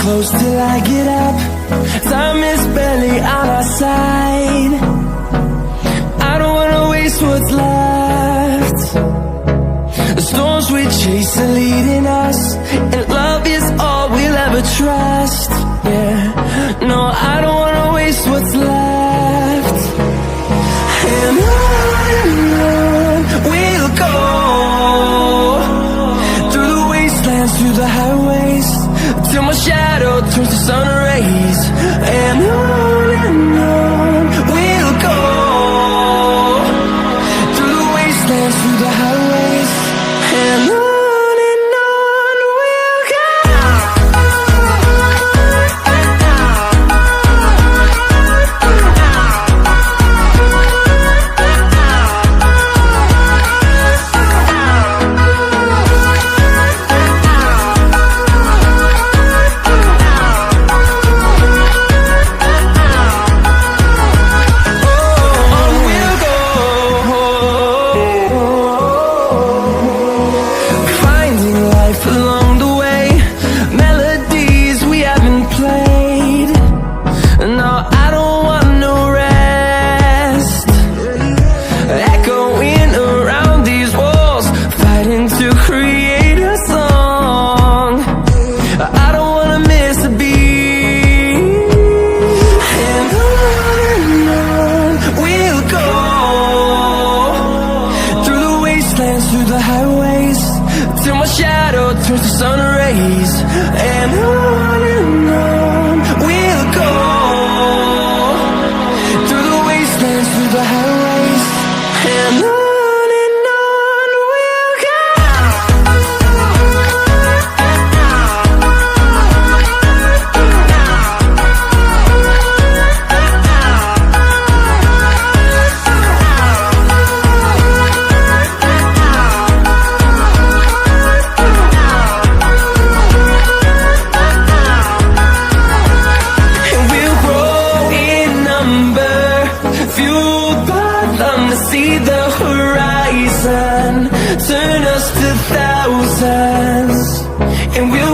close till I get up. Time is barely on our side. I don't wanna waste what's left. The storms we chase are leading us, and love is all we'll ever trust. Yeah, no, I don't wanna waste what's left. And on we'll go, through the wastelands, through the highways, till my shadow turns to sun rays. And on we'll go, through the wastelands, through the highways, and on we'll go. Through the highways, till my shadow turns to sun rays. And on we'll go, through the wastelands, through the highways, and on we'll go. See the horizon, turn us to thousands, and we'll